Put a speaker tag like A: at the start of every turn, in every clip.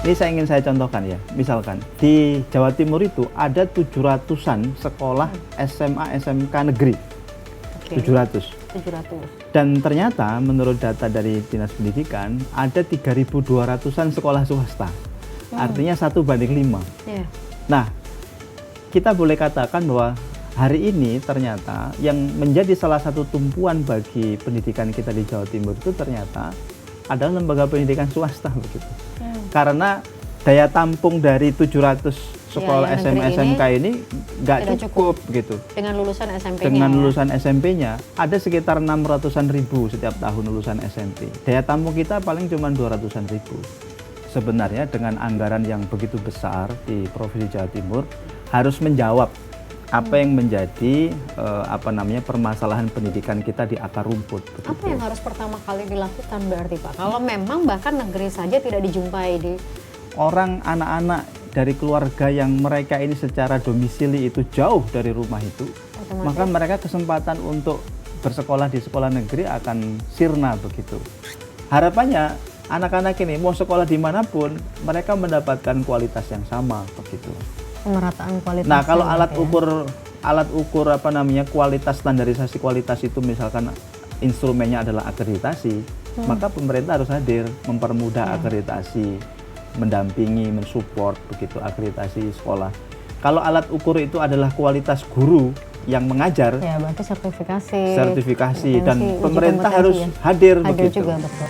A: Ini saya contohkan ya, misalkan di Jawa Timur itu ada 700-an sekolah SMA SMK negeri.
B: Oke.
A: 700.
B: 700.
A: Dan ternyata menurut data dari Dinas Pendidikan ada 3.200-an sekolah swasta. Artinya 1:5.
B: Iya.
A: Nah, kita boleh katakan bahwa hari ini ternyata yang menjadi salah satu tumpuan bagi pendidikan kita di Jawa Timur itu ternyata adalah lembaga pendidikan swasta begitu. Karena daya tampung dari 700 sekolah
B: yang
A: SMA
B: negeri
A: SMK ini nggak
B: tidak
A: cukup gitu.
B: Dengan lulusan SMP-nya.
A: Dengan lulusan SMP-nya ada sekitar 600-an ribu setiap tahun lulusan SMP. Daya tampung kita paling cuma 200-an ribu. Sebenarnya dengan anggaran yang begitu besar di Provinsi Jawa Timur harus menjawab apa yang menjadi permasalahan pendidikan kita di akar rumput. Begitu.
B: Apa yang harus pertama kali dilakukan berarti Pak? Kalau memang bahkan negeri saja tidak dijumpai di
A: orang anak-anak dari keluarga yang mereka ini secara domisili itu jauh dari rumah itu, maka mereka kesempatan untuk bersekolah di sekolah negeri akan sirna begitu. Harapannya anak-anak ini mau sekolah dimanapun mereka mendapatkan kualitas yang sama begitu.
B: pemerataan kualitas.
A: Nah, kalau alat ukur kualitas, standarisasi kualitas itu misalkan instrumennya adalah akreditasi, maka pemerintah harus hadir mempermudah akreditasi, mendampingi, mensupport begitu akreditasi sekolah. Kalau alat ukur itu adalah kualitas guru yang mengajar,
B: ya berarti sertifikasi
A: dan pemerintah harus hadir begitu.
B: Juga, betul.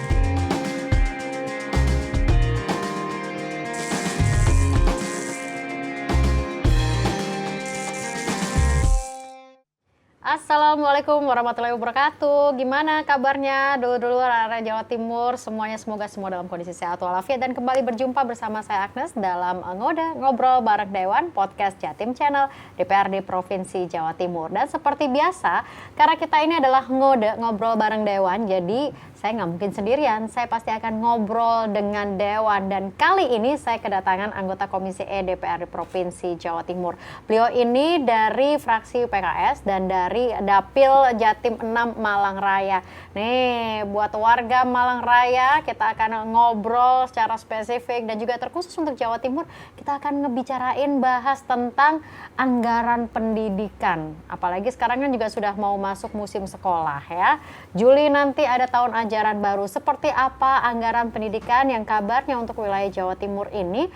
B: Assalamualaikum warahmatullahi wabarakatuh. Gimana kabarnya dulur-dulur area Jawa Timur? Semuanya semoga semua dalam kondisi sehat walafiat, dan kembali berjumpa bersama saya Agnes dalam Ngode Ngobrol Bareng Dewan Podcast Jatim Channel DPRD Provinsi Jawa Timur. Dan seperti biasa, karena kita ini adalah Ngode Ngobrol Bareng Dewan, jadi saya nggak mungkin sendirian, saya pasti akan ngobrol dengan Dewan. Dan kali ini saya kedatangan anggota Komisi E DPRD Provinsi Jawa Timur. Beliau ini dari fraksi PKS dan dari Dapil Jatim 6 Malang Raya. Nih, buat warga Malang Raya, kita akan ngobrol secara spesifik dan juga terkhusus untuk Jawa Timur, kita akan ngebicarain bahas tentang anggaran pendidikan. Apalagi sekarang kan juga sudah mau masuk musim sekolah ya. Juli nanti ada tahun ajaran baru. Seperti apa anggaran pendidikan yang kabarnya untuk wilayah Jawa Timur ini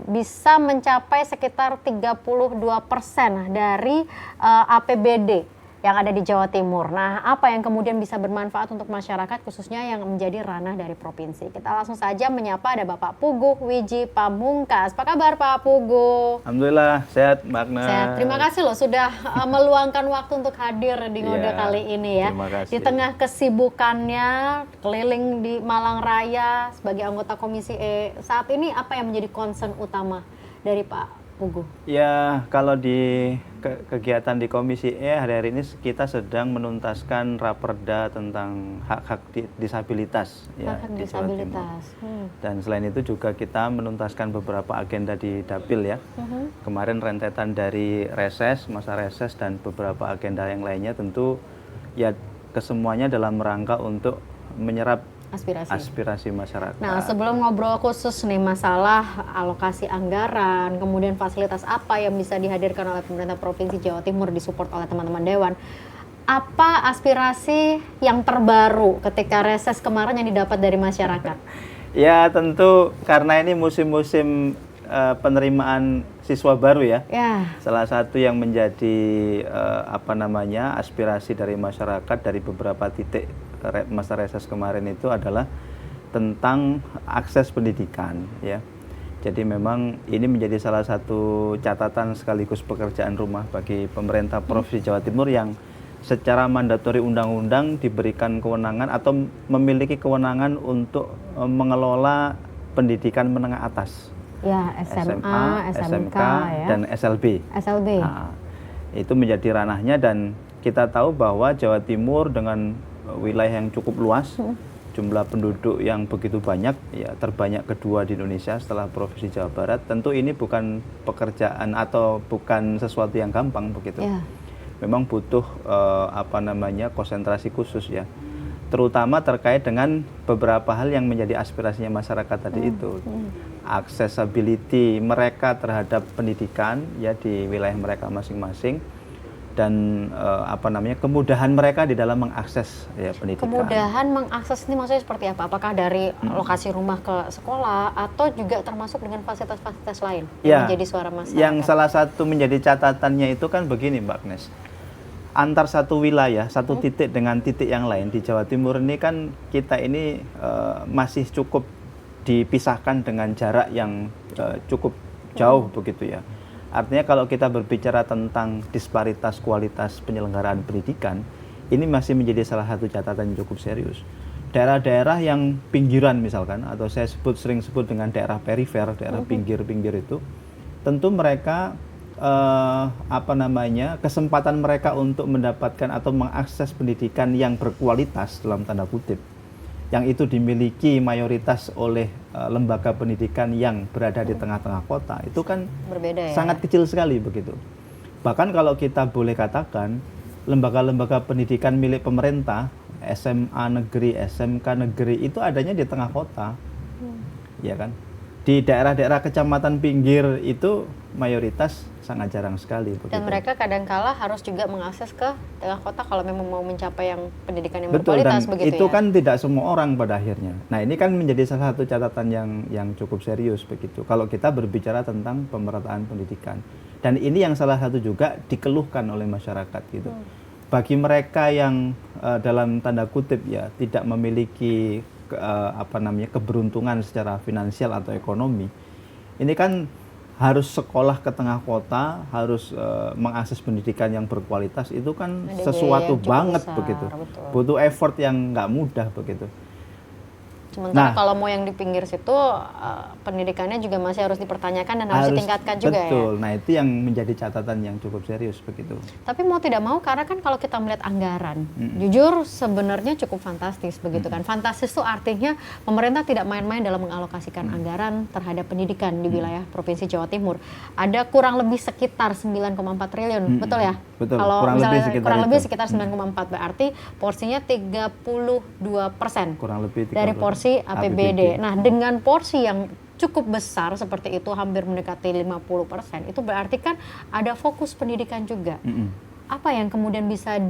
B: bisa mencapai sekitar 32% dari APBD yang ada di Jawa Timur. Nah, apa yang kemudian bisa bermanfaat untuk masyarakat khususnya yang menjadi ranah dari provinsi? Kita langsung saja menyapa ada Bapak Puguh Wiji Pamungkas. Apa kabar Pak Puguh?
A: Alhamdulillah, sehat Mbak Agnes.
B: Sehat. Terima kasih loh sudah meluangkan waktu untuk hadir di Ngode kali ini ya.
A: Terima kasih.
B: Di tengah kesibukannya keliling di Malang Raya sebagai anggota Komisi E, saat ini apa yang menjadi concern utama dari Pak Puguh?
A: Ya, kalau di kegiatan di Komisi E hari-hari ini kita sedang menuntaskan raperda tentang hak-hak disabilitas ya, di Jawa Timur. Dan selain itu juga kita menuntaskan beberapa agenda di Dapil ya. Kemarin rentetan dari reses, masa reses dan beberapa agenda yang lainnya tentu ya kesemuanya dalam rangka untuk menyerap aspirasi masyarakat.
B: Nah, sebelum ngobrol khusus nih masalah alokasi anggaran, kemudian fasilitas apa yang bisa dihadirkan oleh pemerintah Provinsi Jawa Timur disupport oleh teman-teman Dewan, apa aspirasi yang terbaru ketika reses kemarin yang didapat dari masyarakat?
A: Ya, tentu karena ini musim-musim penerimaan siswa baru ya. Salah satu yang menjadi aspirasi dari masyarakat dari beberapa titik masa reses kemarin itu adalah tentang akses pendidikan ya. Jadi memang ini menjadi salah satu catatan sekaligus pekerjaan rumah bagi pemerintah Provinsi Jawa Timur yang secara mandatori undang-undang diberikan kewenangan atau memiliki kewenangan untuk mengelola pendidikan menengah atas.
B: Ya, SMA, SMK ya.
A: Dan SLB. Nah, itu menjadi ranahnya, dan kita tahu bahwa Jawa Timur dengan wilayah yang cukup luas, jumlah penduduk yang begitu banyak, ya terbanyak kedua di Indonesia setelah Provinsi Jawa Barat. Tentu ini bukan pekerjaan atau bukan sesuatu yang gampang begitu. Memang butuh konsentrasi khusus ya. terutama terkait dengan beberapa hal yang menjadi aspirasinya masyarakat tadi itu. Accessibility mereka terhadap pendidikan ya di wilayah mereka masing-masing, dan kemudahan mereka di dalam mengakses ya pendidikan.
B: Kemudahan mengakses ini maksudnya seperti apa? Apakah dari lokasi rumah ke sekolah atau juga termasuk dengan fasilitas-fasilitas lain yang menjadi suara masyarakat?
A: Yang salah satu menjadi catatannya itu kan begini Mbak Agnes, antar satu wilayah, satu titik dengan titik yang lain di Jawa Timur ini kan kita ini masih cukup dipisahkan dengan jarak yang cukup jauh begitu ya. Artinya kalau kita berbicara tentang disparitas kualitas penyelenggaraan pendidikan, ini masih menjadi salah satu catatan yang cukup serius. Daerah-daerah yang pinggiran misalkan, atau saya sering sebut dengan daerah perifer, daerah pinggir-pinggir itu, tentu mereka kesempatan mereka untuk mendapatkan atau mengakses pendidikan yang berkualitas dalam tanda kutip, yang itu dimiliki mayoritas oleh lembaga pendidikan yang berada di tengah-tengah kota, itu kan berbeda, ya? Sangat kecil sekali begitu. Bahkan kalau kita boleh katakan, lembaga-lembaga pendidikan milik pemerintah, SMA negeri, SMK negeri, itu adanya di tengah kota, ya kan? Di daerah-daerah kecamatan pinggir itu mayoritas sangat jarang sekali. Begitu. Dan
B: mereka kadangkala harus juga mengakses ke tengah kota kalau memang mau mencapai yang pendidikan yang berkualitas.
A: Betul, dan itu kan tidak semua orang pada akhirnya. Nah ini kan menjadi salah satu catatan yang cukup serius begitu. Kalau kita berbicara tentang pemerataan pendidikan. Dan ini yang salah satu juga dikeluhkan oleh masyarakat gitu. Bagi mereka yang dalam tanda kutip ya tidak memiliki keberuntungan secara finansial atau ekonomi, ini kan harus sekolah ke tengah kota, harus mengakses pendidikan yang berkualitas, itu kan sesuatu banget besar, begitu. Betul. Butuh effort yang nggak mudah begitu.
B: Sementara kalau mau yang di pinggir situ, pendidikannya juga masih harus dipertanyakan dan harus ditingkatkan juga, ya.
A: Betul, nah itu yang menjadi catatan yang cukup serius begitu.
B: Tapi mau tidak mau, karena kan kalau kita melihat anggaran, jujur sebenarnya cukup fantastis begitu kan. Fantastis itu artinya pemerintah tidak main-main dalam mengalokasikan anggaran terhadap pendidikan di wilayah Provinsi Jawa Timur. Ada kurang lebih sekitar 9,4 triliun, betul ya?
A: Betul,
B: kalau
A: kurang
B: lebih sekitar 9,4, berarti porsinya 32%.
A: Kurang lebih 32%.
B: Dari porsi APBD. Nah, dengan porsi yang cukup besar seperti itu, hampir mendekati 50%, itu berarti kan ada fokus pendidikan juga. Apa yang kemudian bisa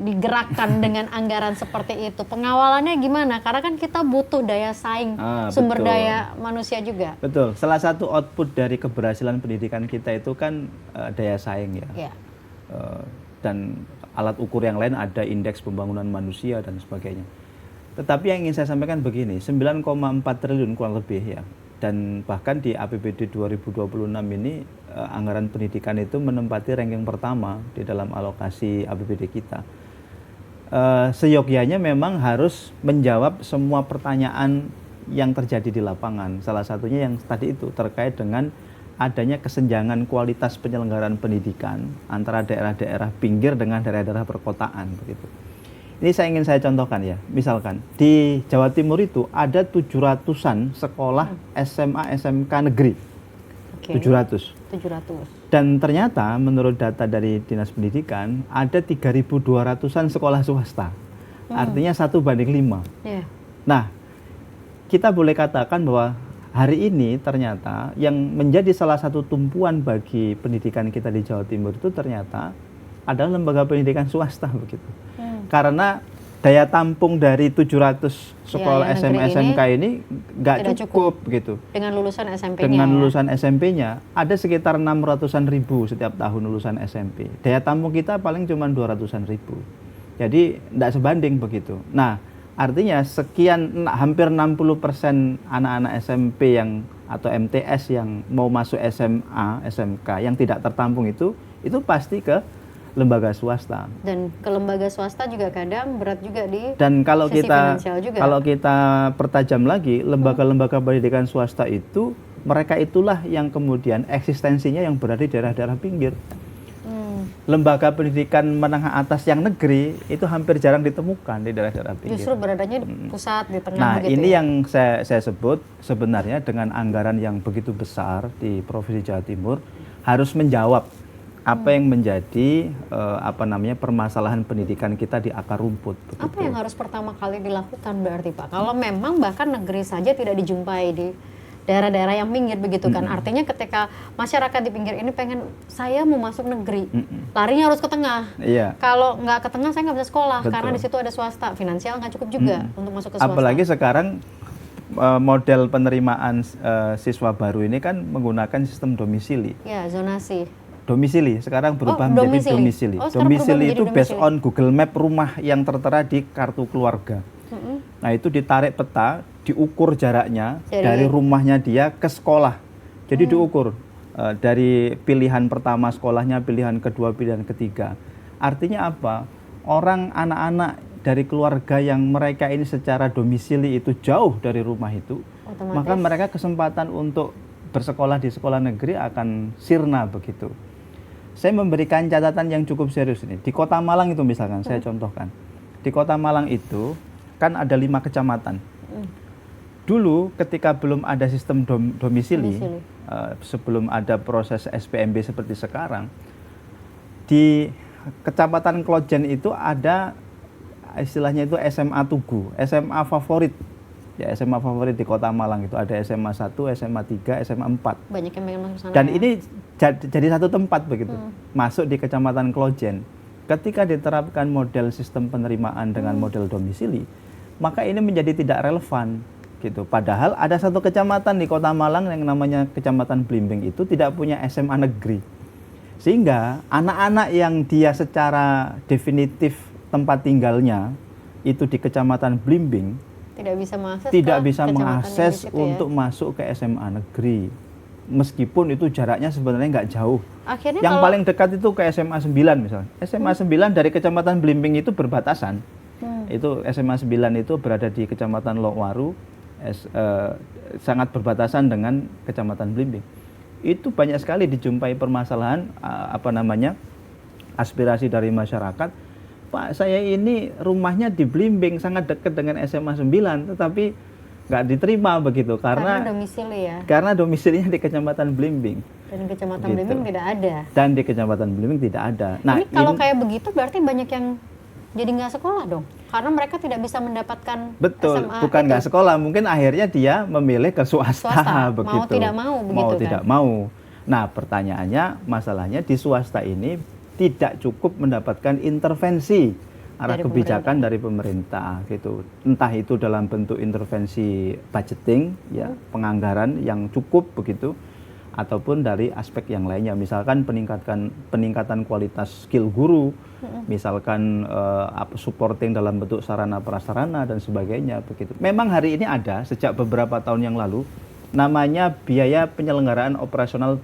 B: digerakkan dengan anggaran seperti itu? Pengawalannya gimana? Karena kan kita butuh daya saing, sumber daya manusia juga.
A: Betul. Salah satu output dari keberhasilan pendidikan kita itu kan daya saing ya. Dan alat ukur yang lain ada indeks pembangunan manusia dan sebagainya. Tetapi yang ingin saya sampaikan begini, 9,4 triliun kurang lebih ya. Dan bahkan di APBD 2026 ini anggaran pendidikan itu menempati ranking pertama di dalam alokasi APBD kita. Seyogyanya memang harus menjawab semua pertanyaan yang terjadi di lapangan. Salah satunya yang tadi itu terkait dengan adanya kesenjangan kualitas penyelenggaraan pendidikan antara daerah-daerah pinggir dengan daerah-daerah perkotaan begitu. Ini ingin saya contohkan ya, misalkan di Jawa Timur itu ada 700-an sekolah SMA SMK negeri. 700. Dan ternyata menurut data dari Dinas Pendidikan ada 3.200-an sekolah swasta. Artinya 1:5. Nah, kita boleh katakan bahwa hari ini ternyata yang menjadi salah satu tumpuan bagi pendidikan kita di Jawa Timur itu ternyata adalah lembaga pendidikan swasta begitu. Karena daya tampung dari 700 sekolah SMA SMK ini nggak cukup gitu.
B: Dengan lulusan SMP-nya.
A: Dengan lulusan SMP-nya ada sekitar 600-an ribu setiap tahun lulusan SMP. Daya tampung kita paling cuma 200-an ribu. Jadi nggak sebanding begitu. Nah, artinya hampir 60% anak-anak SMP atau MTS yang mau masuk SMA, SMK yang tidak tertampung itu pasti ke lembaga swasta. Dan
B: ke lembaga swasta juga kadang berat juga di
A: dan kalau
B: sisi
A: kita
B: finansial juga.
A: Kalau kita pertajam lagi, lembaga-lembaga pendidikan swasta itu mereka itulah yang kemudian eksistensinya yang berada di daerah-daerah pinggir. Lembaga pendidikan menengah atas yang negeri itu hampir jarang ditemukan di daerah-daerah pinggir.
B: Justru beradanya di pusat, di tengah.
A: Nah,
B: begitu
A: ini
B: ya?
A: yang saya sebut sebenarnya dengan anggaran yang begitu besar di Provinsi Jawa Timur harus menjawab apa yang menjadi permasalahan pendidikan kita di akar rumput. Begitu.
B: Apa yang harus pertama kali dilakukan berarti Pak? Kalau memang bahkan negeri saja tidak dijumpai di daerah-daerah yang pinggir begitu kan. Artinya ketika masyarakat di pinggir ini pengen saya mau masuk negeri, larinya harus ke tengah.
A: Iya.
B: Kalau nggak ke tengah saya nggak bisa sekolah.
A: Betul.
B: Karena di situ ada swasta, finansial nggak cukup juga untuk masuk ke swasta.
A: Apalagi sekarang model penerimaan siswa baru ini kan menggunakan sistem domisili.
B: Ya, zonasi.
A: Domisili sekarang berubah menjadi domisili. Domisili itu based on Google Map rumah yang tertera di kartu keluarga. Nah itu ditarik peta, diukur jaraknya dari rumahnya dia ke sekolah. Jadi diukur dari pilihan pertama sekolahnya, pilihan kedua, pilihan ketiga. Artinya apa? Orang anak-anak dari keluarga yang mereka ini secara domisili itu jauh dari rumah itu, maka mereka kesempatan untuk bersekolah di sekolah negeri akan sirna begitu. Saya memberikan catatan yang cukup serius ini. Di Kota Malang itu misalkan, saya contohkan. Di Kota Malang itu kan ada 5 kecamatan. Dulu ketika belum ada sistem domisili, sebelum ada proses SPMB seperti sekarang, di Kecamatan Klojen itu ada istilahnya itu SMA Tugu, SMA favorit. Ya, SMA favorit di Kota Malang itu ada SMA 1, SMA 3, SMA 4.
B: Banyak yang pengen masuk sana.
A: Dan ini jadi satu tempat begitu. Masuk di Kecamatan Klojen. Ketika diterapkan model sistem penerimaan dengan model domisili, maka ini menjadi tidak relevan gitu. Padahal ada satu kecamatan di Kota Malang yang namanya Kecamatan Blimbing itu tidak punya SMA negeri. Sehingga anak-anak yang dia secara definitif tempat tinggalnya itu di Kecamatan Blimbing tidak bisa mengakses untuk masuk ke SMA negeri, meskipun itu jaraknya sebenarnya nggak jauh.
B: Akhirnya
A: yang paling dekat itu ke SMA 9 misalnya. SMA 9 dari Kecamatan Blimbing itu berbatasan. Itu SMA 9 itu berada di Kecamatan Lokwaru, sangat berbatasan dengan Kecamatan Blimbing. Itu banyak sekali dijumpai permasalahan aspirasi dari masyarakat. Pak, saya ini rumahnya di Blimbing, sangat dekat dengan SMA 9, tetapi nggak diterima begitu karena
B: domisili ya.
A: Karena domisilinya di Kecamatan Blimbing.
B: Dan di Kecamatan Blimbing tidak ada.
A: Dan di Kecamatan Blimbing tidak ada.
B: Nah, ini kalau kayak begitu berarti banyak yang jadi nggak sekolah dong, karena mereka tidak bisa mendapatkan SMA.
A: Bukan nggak sekolah, mungkin akhirnya dia memilih ke swasta begitu.
B: Mau tidak mau begitu
A: mau
B: kan?
A: Tidak mau. Nah, pertanyaannya, masalahnya di swasta ini tidak cukup mendapatkan intervensi arah kebijakan dari pemerintah gitu. Entah itu dalam bentuk intervensi budgeting ya, penganggaran yang cukup begitu, ataupun dari aspek yang lainnya, misalkan peningkatan kualitas skill guru, misalkan supporting dalam bentuk sarana prasarana dan sebagainya begitu. Memang hari ini ada sejak beberapa tahun yang lalu namanya biaya penyelenggaraan operasional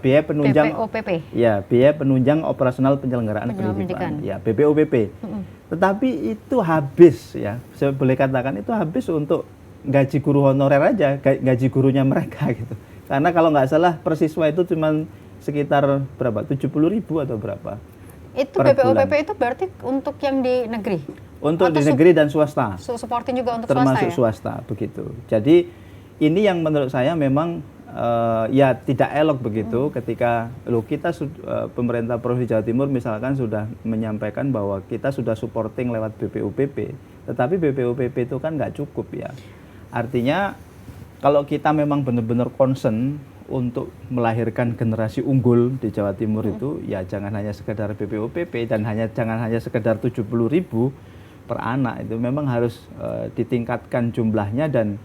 A: biaya penunjang
B: BPOPP.
A: Ya, biaya penunjang operasional penyelenggaraan pendidikan. Ya, BPOPP. Tetapi itu habis ya. Saya boleh katakan itu habis untuk gaji guru honorer aja, gaji gurunya mereka gitu. Karena kalau nggak salah per siswa itu cuma sekitar berapa? 70.000 atau berapa?
B: Itu BPOPP itu berarti untuk yang di negeri?
A: Untuk di negeri dan swasta.
B: Supporting juga untuk
A: termasuk
B: swasta ya?
A: Swasta begitu. Jadi ini yang menurut saya memang ya tidak elok begitu ketika kita pemerintah Provinsi Jawa Timur misalkan sudah menyampaikan bahwa kita sudah supporting lewat BPOPP, tetapi BPOPP itu kan nggak cukup ya. Artinya kalau kita memang benar-benar concern untuk melahirkan generasi unggul di Jawa Timur itu ya jangan hanya sekedar BPOPP dan jangan hanya sekedar 70.000 per anak, itu memang harus ditingkatkan jumlahnya dan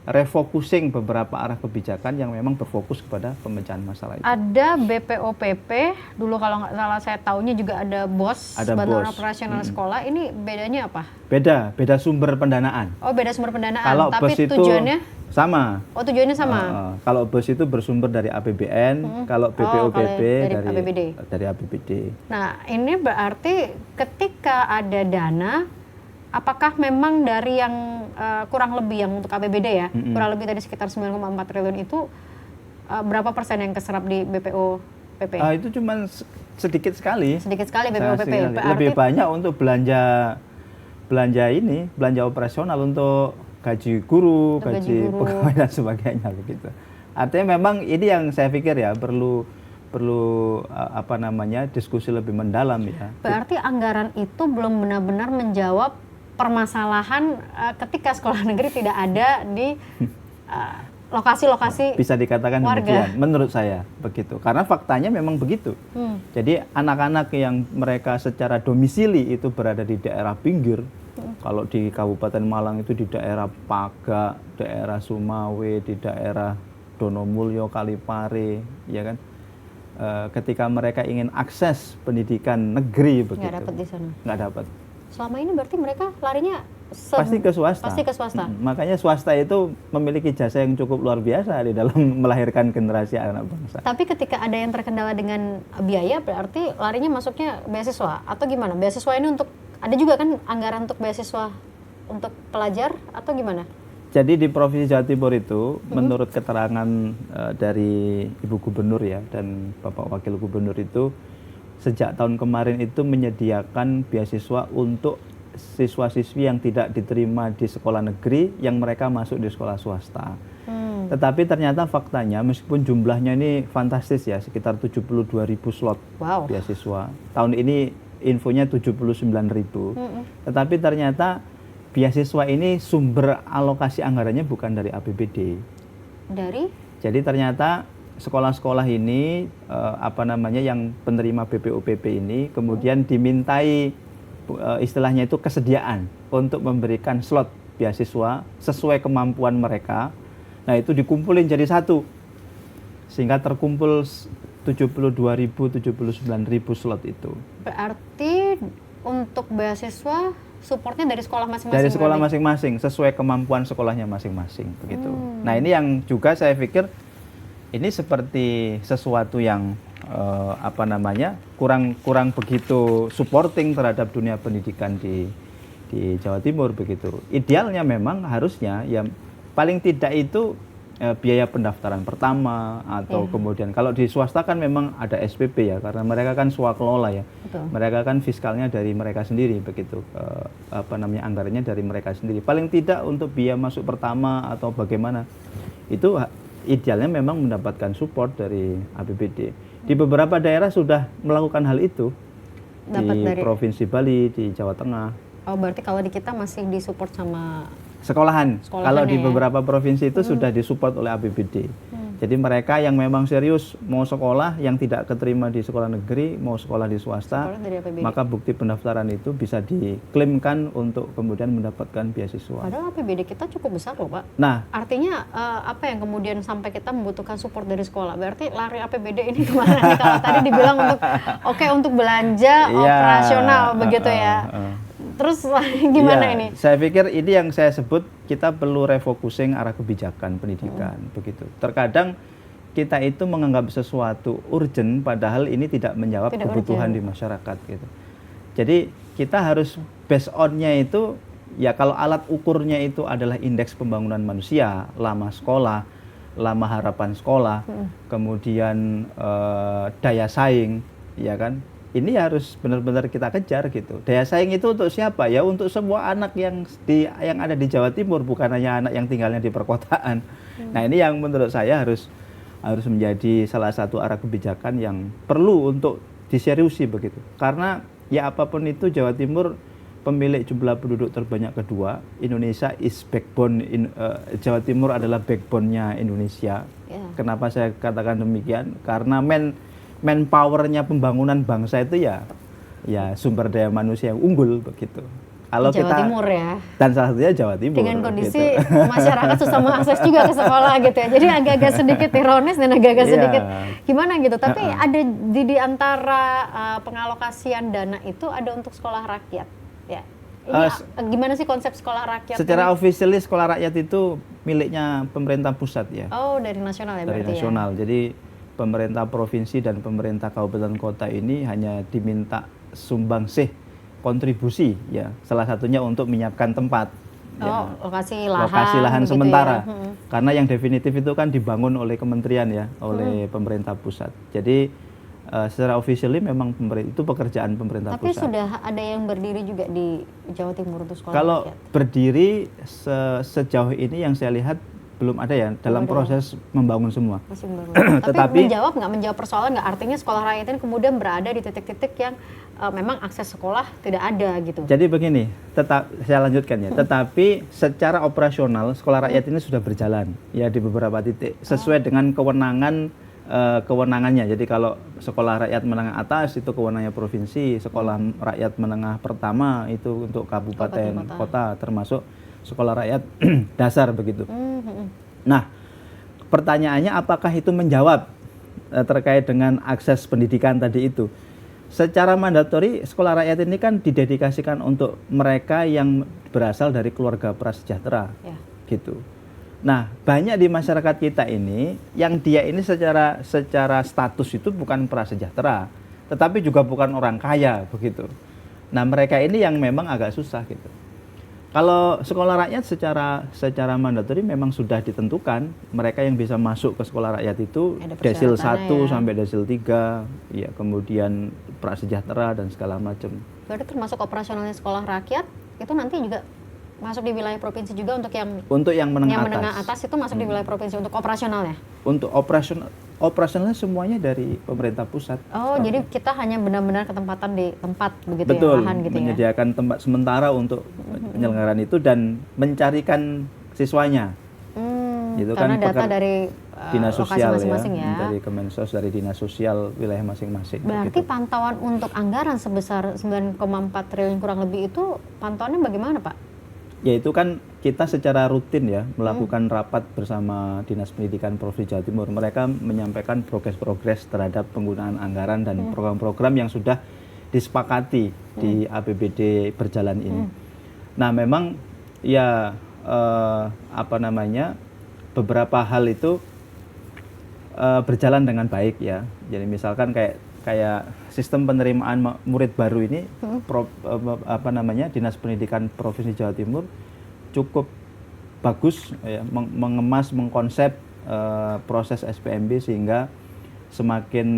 A: refocusing beberapa arah kebijakan yang memang berfokus kepada pemecahan masalah itu.
B: Ada BPOPP, dulu kalau nggak salah saya tahunya juga ada BOS, Bantuan Operasional Sekolah. Ini bedanya apa?
A: Beda sumber pendanaan.
B: Oh, beda sumber pendanaan.
A: Kalau
B: tapi
A: BOS itu
B: tujuannya
A: sama.
B: Oh, tujuannya sama.
A: Kalau BOS itu bersumber dari APBN, kalau BPOPP dari APBD.
B: Nah, ini berarti ketika ada dana, apakah memang dari yang kurang lebih yang untuk APBD ya, kurang lebih tadi sekitar 9,4 triliun itu berapa persen yang keserap di BPOPP?
A: Itu cuma sedikit sekali.
B: Sedikit sekali BPOPP.
A: Lebih banyak untuk belanja operasional untuk gaji guru, gaji pegawai dan sebagainya begitu. Artinya memang ini yang saya pikir ya perlu perlu diskusi lebih mendalam ya.
B: Berarti anggaran itu belum benar-benar menjawab permasalahan ketika sekolah negeri tidak ada di lokasi-lokasi
A: bisa dikatakan
B: warga.
A: Demikian, menurut saya begitu. Karena faktanya memang begitu. Jadi anak-anak yang mereka secara domisili itu berada di daerah pinggir. Kalau di Kabupaten Malang itu di daerah Paga, daerah Sumawe, di daerah Donomulyo, Kalipare, ya kan. Ketika mereka ingin akses pendidikan negeri begitu,
B: nggak dapat di sana.
A: Nggak dapat.
B: Selama ini berarti mereka larinya
A: pasti ke swasta.
B: Pasti ke swasta.
A: Makanya swasta itu memiliki jasa yang cukup luar biasa di dalam melahirkan generasi anak bangsa.
B: Tapi ketika ada yang terkendala dengan biaya, berarti larinya masuknya beasiswa atau gimana? Beasiswa ini untuk ada juga kan anggaran untuk beasiswa untuk pelajar atau gimana?
A: Jadi di Provinsi Jawa Timur itu, menurut keterangan dari Ibu Gubernur ya dan Bapak Wakil Gubernur itu, sejak tahun kemarin itu menyediakan beasiswa untuk siswa-siswi yang tidak diterima di sekolah negeri yang mereka masuk di sekolah swasta. Tetapi ternyata faktanya meskipun jumlahnya ini fantastis ya, sekitar 72.000 slot beasiswa. Tahun ini infonya 79.000. Tetapi ternyata beasiswa ini sumber alokasi anggarannya bukan dari APBD. Jadi ternyata sekolah-sekolah ini yang penerima BPUPP ini kemudian dimintai istilahnya itu kesediaan untuk memberikan slot beasiswa sesuai kemampuan mereka. Nah, itu dikumpulin jadi satu. Sehingga terkumpul 72.000 79.000 slot itu. Berarti
B: untuk beasiswa supportnya dari sekolah masing-masing.
A: Dari sekolah masing-masing sesuai kemampuan sekolahnya masing-masing begitu. Nah, ini yang juga saya pikir ini seperti sesuatu yang kurang begitu supporting terhadap dunia pendidikan di Jawa Timur begitu. Idealnya memang harusnya ya paling tidak itu biaya pendaftaran pertama atau kemudian kalau di swasta kan memang ada SPP ya karena mereka kan swakelola ya. Betul. Mereka kan fiskalnya dari mereka sendiri begitu. Anggarannya dari mereka sendiri. Paling tidak untuk biaya masuk pertama atau bagaimana itu idealnya memang mendapatkan support dari APBD. Di beberapa daerah sudah melakukan hal itu. Di Provinsi Bali, di Jawa Tengah.
B: Oh, berarti kalau di kita masih disupport sama
A: sekolahan kalau di beberapa provinsi itu sudah disupport oleh APBD. Jadi mereka yang memang serius mau sekolah, yang tidak keterima di sekolah negeri, mau sekolah di swasta, maka bukti pendaftaran itu bisa diklaimkan untuk kemudian mendapatkan beasiswa.
B: Padahal APBD kita cukup besar loh Pak.
A: Nah,
B: artinya apa yang kemudian sampai kita membutuhkan support dari sekolah? Berarti lari APBD ini kemana nih? Kalau tadi dibilang untuk belanja operasional begitu ya. Terus gimana ini?
A: Saya pikir ini yang saya sebut kita perlu refocusing arah kebijakan pendidikan begitu. Terkadang kita itu menganggap sesuatu urgent padahal ini tidak menjawab kebutuhan di masyarakat gitu. Jadi kita harus based on-nya itu ya kalau alat ukurnya itu adalah indeks pembangunan manusia, lama sekolah, lama harapan sekolah, kemudian daya saing, ya kan? Ini harus benar-benar kita kejar gitu. Daya saing itu untuk siapa? Ya untuk semua anak yang ada di Jawa Timur, bukan hanya anak yang tinggalnya di perkotaan. Nah, ini yang menurut saya harus menjadi salah satu arah kebijakan yang perlu untuk diseriusi begitu. Karena ya apapun itu Jawa Timur pemilik jumlah penduduk terbanyak kedua. Indonesia is backbone Jawa Timur adalah backbone-nya Indonesia. Kenapa saya katakan demikian? Karena manpower-nya pembangunan bangsa itu ya sumber daya manusia yang unggul begitu. Kalau
B: Jawa Timur ya.
A: Dan salah satunya Jawa Timur.
B: Dengan kondisi masyarakat susah mengakses juga ke sekolah gitu ya. Jadi agak-agak sedikit ironis dan agak-agak sedikit gimana gitu. Tapi ada di antara pengalokasian dana itu ada untuk sekolah rakyat ya. Ini gimana sih konsep sekolah rakyat?
A: Secara officially sekolah rakyat itu miliknya pemerintah pusat ya.
B: Oh, dari nasional ya berarti.
A: Dari nasional. Jadi pemerintah provinsi dan pemerintah kabupaten kota ini hanya diminta sumbangsih kontribusi ya, salah satunya untuk menyiapkan tempat
B: lokasi
A: lahan sementara ya. Karena yang definitif itu kan dibangun oleh kementerian ya, oleh pemerintah pusat. Jadi secara officially memang itu pekerjaan pemerintah pusat. Tapi
B: sudah ada yang berdiri juga di Jawa Timur untuk sekolah
A: kalau rakyat? Berdiri sejauh ini yang saya lihat belum ada ya dalam proses membangun semua.
B: Masih membangun. Tapi nggak menjawab persoalan, nggak artinya sekolah rakyat ini kemudian berada di titik-titik yang memang akses sekolah tidak ada gitu.
A: Jadi begini, saya lanjutkan ya. Tetapi secara operasional sekolah rakyat ini sudah berjalan ya di beberapa titik sesuai dengan kewenangannya. Jadi kalau sekolah rakyat menengah atas itu kewenangannya provinsi, sekolah rakyat menengah pertama itu untuk kabupaten kota, termasuk sekolah rakyat dasar begitu. Nah, pertanyaannya apakah itu menjawab terkait dengan akses pendidikan tadi itu? Secara mandatori sekolah rakyat ini kan didedikasikan untuk mereka yang berasal dari keluarga prasejahtera, gitu. Nah, banyak di masyarakat kita ini yang dia ini secara status itu bukan prasejahtera, tetapi juga bukan orang kaya begitu. Nah, mereka ini yang memang agak susah gitu. Kalau sekolah rakyat secara mandatori memang sudah ditentukan mereka yang bisa masuk ke sekolah rakyat itu desil 1 sampai desil 3, ya, kemudian prasejahtera dan segala macam.
B: Berarti termasuk operasionalnya sekolah rakyat itu nanti juga masuk di wilayah provinsi juga untuk yang menengah atas itu masuk di wilayah provinsi untuk operasionalnya? Untuk
A: operasionalnya semuanya dari pemerintah pusat.
B: Oh, jadi kita hanya benar-benar ketempatan di tempat begitu.
A: Betul,
B: ya, lahan gitu
A: menyediakan tempat sementara untuk penyelenggaraan itu dan mencarikan siswanya. Itu
B: karena
A: kan
B: data dari
A: dinas sosial
B: masing-masing ya,
A: dari Kemensos, dari dinas sosial wilayah masing-masing.
B: Berarti begitu. Pantauan untuk anggaran sebesar 9,4 triliun kurang lebih itu pantauannya bagaimana, Pak?
A: Ya itu kan kita secara rutin ya melakukan rapat bersama Dinas Pendidikan Provinsi Jawa Timur. Mereka menyampaikan progres terhadap penggunaan anggaran dan program-program yang sudah disepakati di APBD berjalan ini. Nah, memang ya beberapa hal itu berjalan dengan baik ya. Jadi misalkan kayak sistem penerimaan murid baru ini Dinas Pendidikan Provinsi Jawa Timur cukup bagus ya, mengkonsep proses SPMB sehingga semakin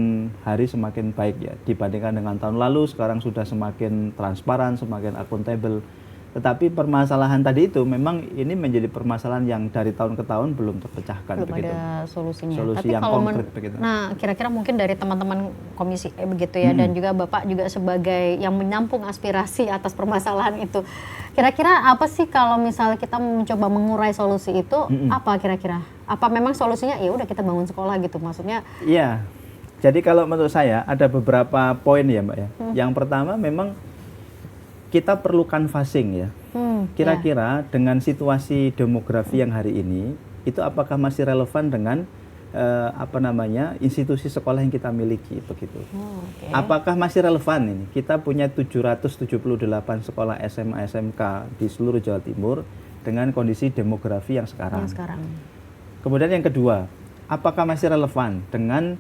A: hari semakin baik ya dibandingkan dengan tahun lalu. Sekarang sudah semakin transparan, semakin akuntabel. Tetapi permasalahan tadi itu memang ini menjadi permasalahan yang dari tahun ke tahun belum terpecahkan.
B: Belum begitu. Ada solusinya.
A: Solusi
B: tapi
A: yang
B: kalau
A: konkret begitu.
B: Nah, kira-kira mungkin dari teman-teman Komisi E begitu ya, dan juga Bapak juga sebagai yang menampung aspirasi atas permasalahan itu. Kira-kira apa sih kalau misalnya kita mencoba mengurai solusi itu, apa kira-kira? Apa memang solusinya ya udah kita bangun sekolah gitu maksudnya?
A: Iya. Jadi kalau menurut saya ada beberapa poin ya, Mbak ya. Yang pertama memang kita perlu canvassing ya. Kira-kira dengan situasi demografi yang hari ini itu apakah masih relevan dengan institusi sekolah yang kita miliki begitu. Apakah masih relevan ini? Kita punya 778 sekolah SMA SMK di seluruh Jawa Timur dengan kondisi demografi yang sekarang. Kemudian yang kedua, apakah masih relevan dengan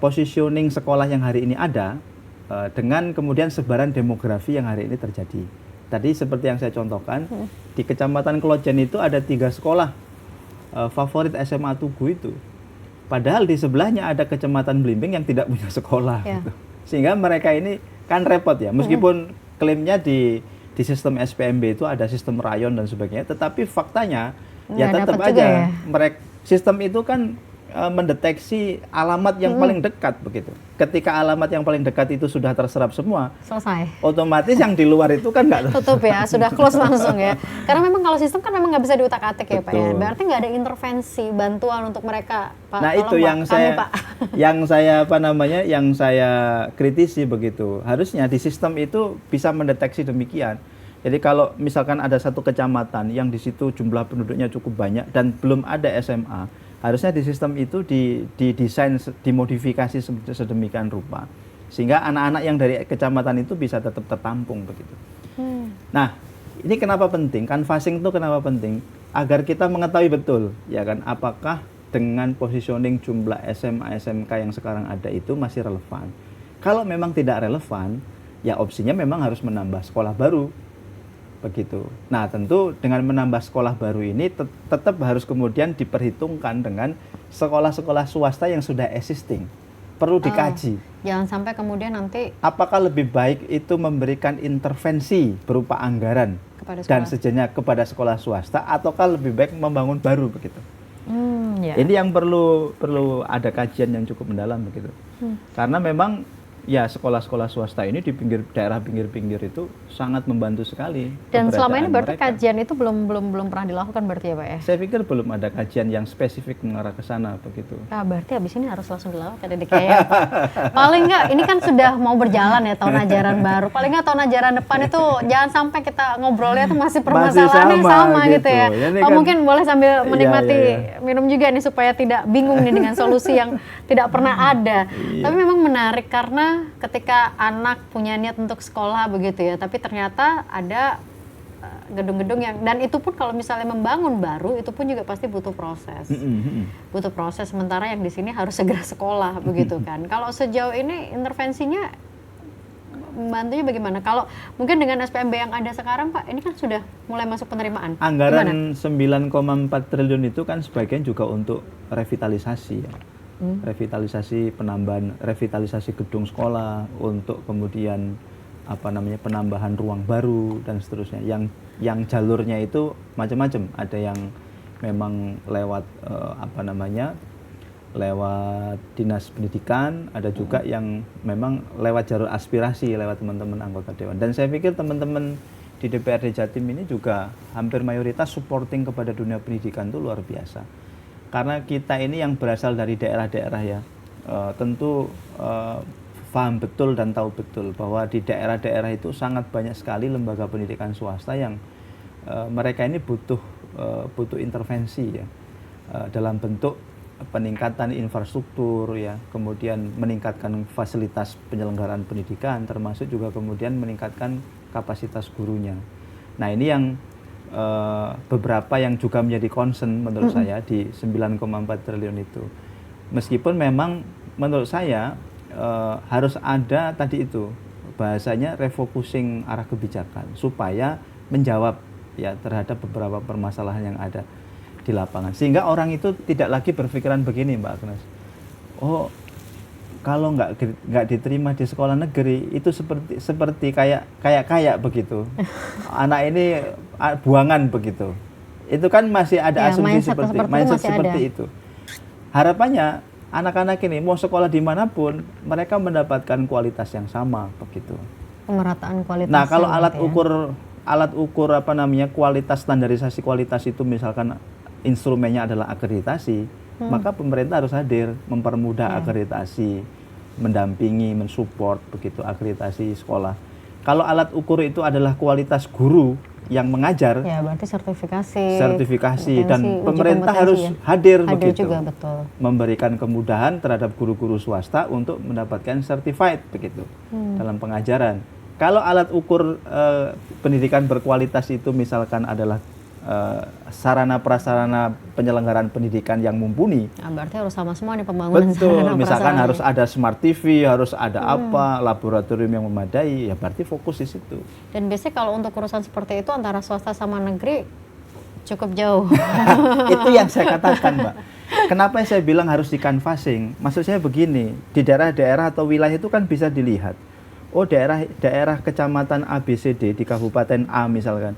A: positioning sekolah yang hari ini ada dengan kemudian sebaran demografi yang hari ini terjadi. Tadi seperti yang saya contohkan, di Kecamatan Klojen itu ada 3 sekolah favorit SMA Tugu itu. Padahal di sebelahnya ada Kecamatan Blimbing yang tidak punya sekolah. Gitu. Sehingga mereka ini kan repot ya, meskipun klaimnya di sistem SPMB itu ada sistem rayon dan sebagainya, tetapi faktanya ya tetap aja sistem itu kan mendeteksi alamat yang paling dekat begitu. Ketika alamat yang paling dekat itu sudah terserap semua,
B: selesai.
A: Otomatis yang di luar itu kan nggak
B: tutup ya, sudah close langsung ya. Karena memang kalau sistem kan memang nggak bisa diutak-atik ya Pak ya. Berarti nggak ada intervensi bantuan untuk mereka. Pak,
A: nah itu yang saya kritisi begitu. Harusnya di sistem itu bisa mendeteksi demikian. Jadi kalau misalkan ada satu kecamatan yang di situ jumlah penduduknya cukup banyak dan belum ada SMA, harusnya di sistem itu didesain, dimodifikasi sedemikian rupa sehingga anak-anak yang dari kecamatan itu bisa tetap tertampung begitu. Nah, ini kenapa penting? Canvassing itu kenapa penting? Agar kita mengetahui betul, ya kan, apakah dengan positioning jumlah SMA SMK yang sekarang ada itu masih relevan. Kalau memang tidak relevan, ya opsinya memang harus menambah sekolah baru. Begitu. Nah, tentu dengan menambah sekolah baru ini tetap harus kemudian diperhitungkan dengan sekolah-sekolah swasta yang sudah existing. Perlu dikaji.
B: Jangan sampai kemudian nanti
A: apakah lebih baik itu memberikan intervensi berupa anggaran dan sejenak kepada sekolah swasta, ataukah lebih baik membangun baru begitu. Ini yang perlu ada kajian yang cukup mendalam begitu. Karena memang ya sekolah-sekolah swasta ini di daerah pinggir-pinggir itu sangat membantu sekali.
B: Dan selama ini berarti kajian itu belum pernah dilakukan berarti ya Pak ya?
A: Saya pikir belum ada kajian yang spesifik mengarah ke sana begitu.
B: Nah, berarti habis ini harus langsung dilakukan ya kayak paling nggak ini kan sudah mau berjalan ya tahun ajaran baru. Paling nggak tahun ajaran depan itu jangan sampai kita ngobrolnya tuh masih permasalahannya sama gitu ya. Kan, mungkin boleh sambil menikmati minum juga nih supaya tidak bingung nih dengan solusi yang tidak pernah ada. Tapi memang menarik karena ketika anak punya niat untuk sekolah begitu ya, tapi ternyata ada gedung-gedung yang, dan itu pun kalau misalnya membangun baru itu pun juga pasti butuh proses. Butuh proses, sementara yang di sini harus segera sekolah begitu kan. Kalau sejauh ini intervensinya membantunya bagaimana? Kalau mungkin dengan SPMB yang ada sekarang Pak, ini kan sudah mulai masuk penerimaan.
A: Anggaran 9,4 triliun itu kan sebagian juga untuk revitalisasi ya. Revitalisasi, penambahan revitalisasi gedung sekolah, untuk kemudian penambahan ruang baru dan seterusnya. Yang jalurnya itu macam-macam. Ada yang memang lewat lewat dinas pendidikan, ada juga yang memang lewat jalur aspirasi, lewat teman-teman anggota dewan. Dan saya pikir teman-teman di DPRD Jatim ini juga hampir mayoritas supporting kepada dunia pendidikan itu luar biasa. Karena kita ini yang berasal dari daerah-daerah ya, tentu paham betul dan tahu betul bahwa di daerah-daerah itu sangat banyak sekali lembaga pendidikan swasta yang mereka ini butuh intervensi ya, dalam bentuk peningkatan infrastruktur ya, kemudian meningkatkan fasilitas penyelenggaraan pendidikan, termasuk juga kemudian meningkatkan kapasitas gurunya. Nah ini yang beberapa yang juga menjadi concern menurut saya di 9,4 triliun itu. Meskipun memang menurut saya harus ada tadi itu bahasanya refocusing arah kebijakan supaya menjawab ya terhadap beberapa permasalahan yang ada di lapangan. Sehingga orang itu tidak lagi berpikiran begini Mbak Agnes. Oh, kalau nggak diterima di sekolah negeri itu seperti kayak begitu. Anak ini buangan begitu. Itu kan masih ada asumsi mindset seperti itu. Harapannya anak-anak ini mau sekolah dimanapun mereka mendapatkan kualitas yang sama begitu.
B: Pemerataan kualitas.
A: Nah kalau alat ukur kualitas, standarisasi kualitas itu misalkan instrumennya adalah akreditasi. Maka pemerintah harus hadir, mempermudah akreditasi, mendampingi, mensupport begitu akreditasi sekolah. Kalau alat ukur itu adalah kualitas guru yang mengajar,
B: ya berarti sertifikasi
A: dan pemerintah harus hadir begitu,
B: juga, betul.
A: Memberikan kemudahan terhadap guru-guru swasta untuk mendapatkan certified begitu dalam pengajaran. Kalau alat ukur pendidikan berkualitas itu misalkan adalah sarana prasarana penyelenggaraan pendidikan yang mumpuni.
B: Nah, berarti harus sama semua nih pembangunan.
A: Betul, misalkan harus ada smart TV, harus ada laboratorium yang memadai, ya berarti fokus di situ.
B: Dan biasanya kalau untuk urusan seperti itu antara swasta sama negeri cukup jauh.
A: Itu yang saya katakan, Mbak. Kenapa saya bilang harus di canvassing? Maksud saya begini, di daerah-daerah atau wilayah itu kan bisa dilihat. Oh, daerah kecamatan ABCD di Kabupaten A misalkan.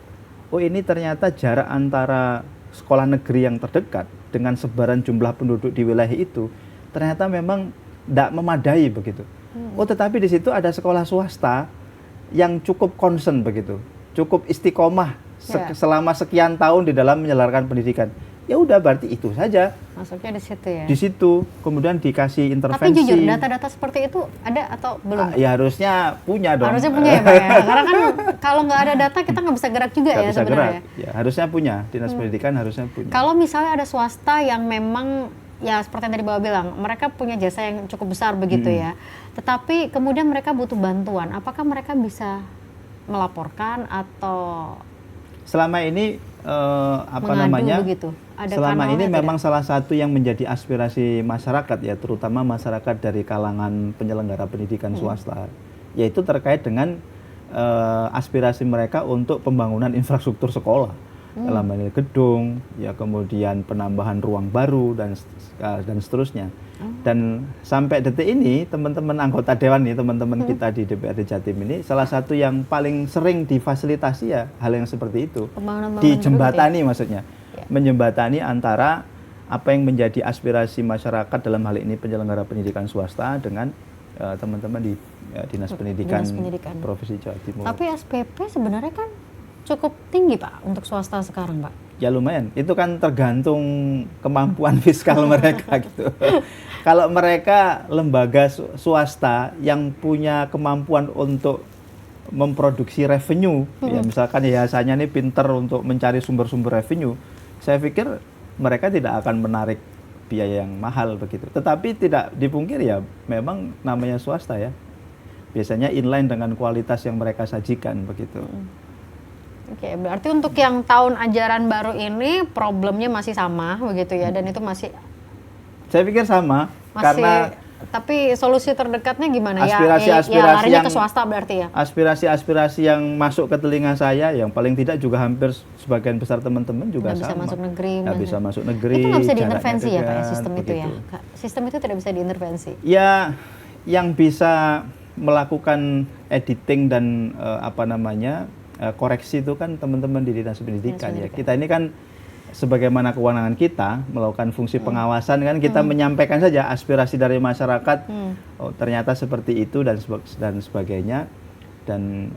A: Oh ini ternyata jarak antara sekolah negeri yang terdekat dengan sebaran jumlah penduduk di wilayah itu ternyata memang tidak memadai begitu. Oh tetapi di situ ada sekolah swasta yang cukup concern begitu, cukup istiqomah selama sekian tahun di dalam menyelenggarakan pendidikan. Ya udah berarti itu saja.
B: Masuknya di situ ya.
A: Di situ kemudian dikasih intervensi.
B: Tapi jujur data-data seperti itu ada atau belum?
A: Ya harusnya punya dong.
B: Harusnya punya ya Pak ya. Karena kan kalau nggak ada data kita nggak bisa gerak juga ya sebenarnya.
A: Ya harusnya punya, dinas pendidikan harusnya punya.
B: Kalau misalnya ada swasta yang memang ya seperti yang tadi Bapak bilang, mereka punya jasa yang cukup besar begitu ya. Tetapi kemudian mereka butuh bantuan. Apakah mereka bisa melaporkan atau
A: selama ini
B: begitu?
A: Selama ini memang salah satu yang menjadi aspirasi masyarakat ya, terutama masyarakat dari kalangan penyelenggara pendidikan swasta, yaitu terkait dengan aspirasi mereka untuk pembangunan infrastruktur sekolah, dalam hal ini gedung, ya kemudian penambahan ruang baru dan seterusnya. Dan sampai detik ini teman-teman anggota dewan nih, teman-teman kita di DPRD Jatim ini salah satu yang paling sering difasilitasi ya hal yang seperti itu. Dijembatani maksudnya. Menjembatani antara apa yang menjadi aspirasi masyarakat dalam hal ini penyelenggara pendidikan swasta dengan teman-teman di Dinas Pendidikan Provinsi Jawa Timur.
B: Tapi SPP sebenarnya kan cukup tinggi Pak untuk swasta sekarang Pak.
A: Ya lumayan, itu kan tergantung kemampuan fiskal mereka gitu. Kalau mereka lembaga swasta yang punya kemampuan untuk memproduksi revenue, ya misalkan yayasannya ini pinter untuk mencari sumber-sumber revenue, saya pikir mereka tidak akan menarik biaya yang mahal begitu. Tetapi tidak dipungkir ya, memang namanya swasta ya, biasanya inline dengan kualitas yang mereka sajikan begitu.
B: Oke, berarti untuk yang tahun ajaran baru ini problemnya masih sama begitu ya, dan itu masih.
A: Saya pikir sama, karena.
B: Tapi solusi terdekatnya gimana?
A: Aspirasi-aspirasi
B: ya larinya ke swasta berarti ya.
A: Aspirasi-aspirasi yang masuk ke telinga saya, yang paling tidak juga hampir sebagian besar teman-teman juga
B: nggak
A: sama.
B: Bisa masuk negeri.
A: Nggak bisa masuk negeri.
B: Itu nggak bisa diintervensi ya Pak ya, sistem
A: begitu.
B: itu ya. Sistem itu tidak bisa diintervensi.
A: Ya, yang bisa melakukan editing dan koreksi itu kan teman-teman di Dinas Pendidikan ya. Kita ini kan sebagaimana kewenangan kita melakukan fungsi pengawasan kan, kita menyampaikan saja aspirasi dari masyarakat. Oh, ternyata seperti itu dan sebagainya, dan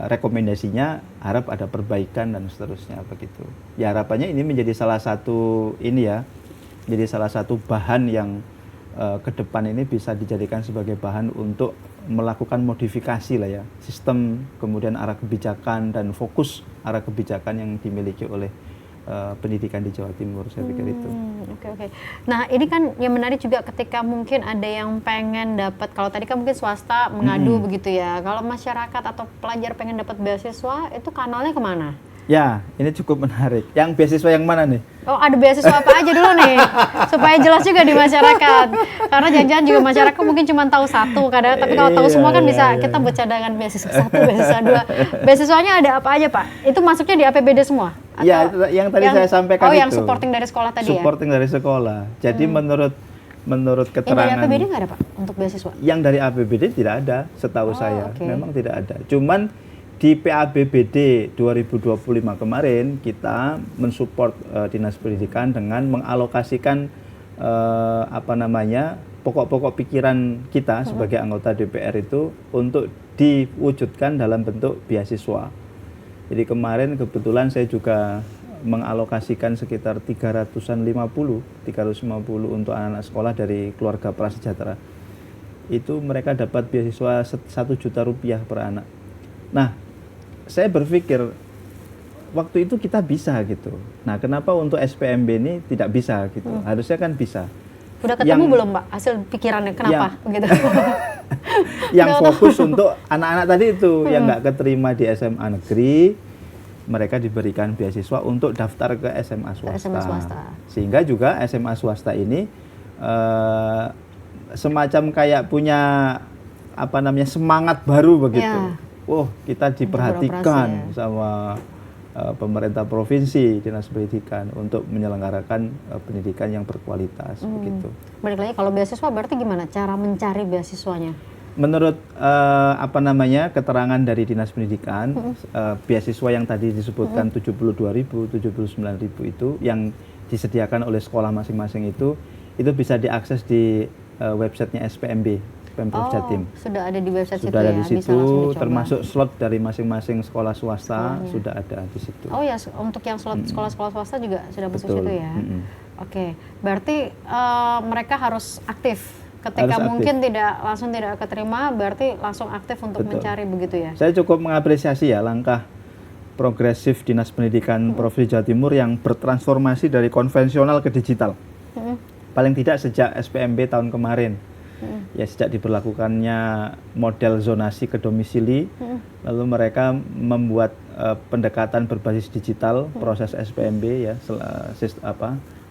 A: rekomendasinya harap ada perbaikan dan seterusnya begitu. Ya harapannya ini menjadi salah satu menjadi salah satu bahan yang ke depan ini bisa dijadikan sebagai bahan untuk melakukan modifikasi lah ya sistem, kemudian arah kebijakan dan fokus arah kebijakan yang dimiliki oleh pendidikan di Jawa Timur, saya pikir itu.
B: Oke. Nah ini kan yang menarik juga ketika mungkin ada yang pengen dapat, kalau tadi kan mungkin swasta mengadu begitu ya, kalau masyarakat atau pelajar pengen dapat beasiswa itu kanalnya kemana?
A: Ya, ini cukup menarik. Yang beasiswa yang mana nih?
B: Oh, ada beasiswa apa aja dulu nih, supaya jelas juga di masyarakat. Karena jangan-jangan juga masyarakat mungkin cuma tahu satu kadang, tapi kalau tahu semua kan bisa kita baca dengan beasiswa 1, beasiswa 2. Beasiswanya ada apa aja Pak? Itu masuknya di APBD semua?
A: Ya, yang tadi saya sampaikan itu.
B: Oh, yang supporting dari sekolah tadi ya?
A: Supporting dari sekolah. Jadi menurut keterangan.
B: Yang dari APBD nggak ada Pak untuk beasiswa?
A: Yang dari APBD tidak ada, setahu saya. Memang tidak ada. Cuman di PABBD 2025 kemarin kita mensupport Dinas Pendidikan dengan mengalokasikan pokok-pokok pikiran kita sebagai anggota DPR itu untuk diwujudkan dalam bentuk beasiswa. Jadi kemarin kebetulan saya juga mengalokasikan sekitar 350 untuk anak-anak sekolah dari keluarga prasejahtera. Itu mereka dapat beasiswa 1 juta rupiah per anak. Nah, saya berpikir waktu itu kita bisa gitu. Nah, kenapa untuk SPMB ini tidak bisa gitu? Harusnya kan bisa.
B: Udah ketemu belum Pak hasil pikirannya? Kenapa gitu?
A: Yang fokus untuk anak-anak tadi itu yang nggak keterima di SMA negeri, mereka diberikan beasiswa untuk daftar ke SMA swasta. Sehingga juga SMA swasta ini semacam kayak punya semangat baru begitu. Kita diperhatikan sama pemerintah provinsi, Dinas Pendidikan untuk menyelenggarakan pendidikan yang berkualitas begitu.
B: Balik lagi, kalau beasiswa berarti gimana cara mencari beasiswanya?
A: Menurut keterangan dari Dinas Pendidikan, beasiswa yang tadi disebutkan 72.000, 79.000 itu yang disediakan oleh sekolah masing-masing itu bisa diakses di websitenya SPMB. Pemprov Jatim.
B: Sudah ada di website
A: sudah ada
B: ya?
A: Di situ, termasuk slot dari masing-masing sekolah swasta sudah ada di situ.
B: Oh ya, untuk yang slot sekolah-sekolah swasta juga sudah masuk situ ya? Oke, berarti mereka harus aktif. Ketika mungkin tidak keterima, berarti langsung aktif untuk mencari begitu ya?
A: Saya cukup mengapresiasi ya langkah progresif Dinas Pendidikan Provinsi Jawa Timur yang bertransformasi dari konvensional ke digital. Paling tidak sejak SPMB tahun kemarin. Ya, sejak diberlakukannya model zonasi ke domisili, lalu mereka membuat pendekatan berbasis digital proses SPMB ya,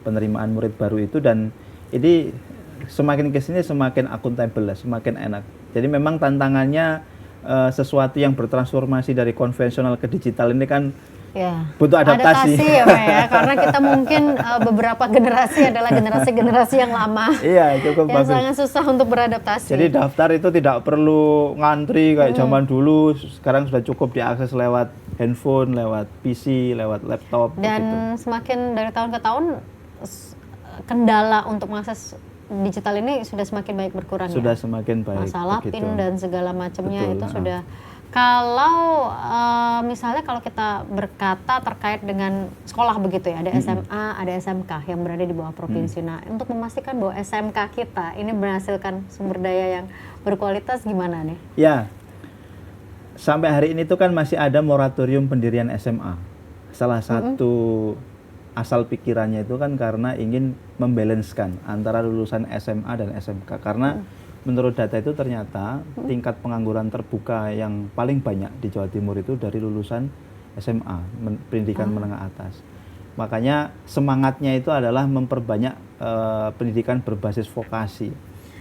A: penerimaan murid baru itu, dan ini semakin kesini semakin akuntabel, semakin enak. Jadi memang tantangannya sesuatu yang bertransformasi dari konvensional ke digital ini kan
B: ya,
A: butuh adaptasi.
B: Ya Pak ya, karena kita mungkin beberapa generasi adalah generasi-generasi yang lama.
A: Iya, cukup
B: yang
A: bagus.
B: sangat susah untuk beradaptasi.
A: Jadi daftar itu tidak perlu ngantri kayak zaman dulu, sekarang sudah cukup diakses lewat handphone, lewat PC, lewat laptop.
B: Dan
A: gitu.
B: semakin dari tahun ke tahun kendala untuk mengakses digital ini sudah semakin baik berkurang.
A: Sudah
B: ya?
A: semakin baik.
B: Masalah
A: begitu.
B: PIN dan segala macamnya
A: Betul,
B: itu sudah. Kalau misalnya kalau kita berkata terkait dengan sekolah begitu ya, ada SMA, ada SMK yang berada di bawah provinsi. Nah, untuk memastikan bahwa SMK kita ini menghasilkan sumber daya yang berkualitas gimana nih?
A: Ya, sampai hari ini tuh kan masih ada moratorium pendirian SMA. Salah satu asal pikirannya itu kan karena ingin membalanskan antara lulusan SMA dan SMK. Karena menurut data itu ternyata tingkat pengangguran terbuka yang paling banyak di Jawa Timur itu dari lulusan SMA, pendidikan menengah atas. Makanya semangatnya itu adalah memperbanyak pendidikan berbasis vokasi.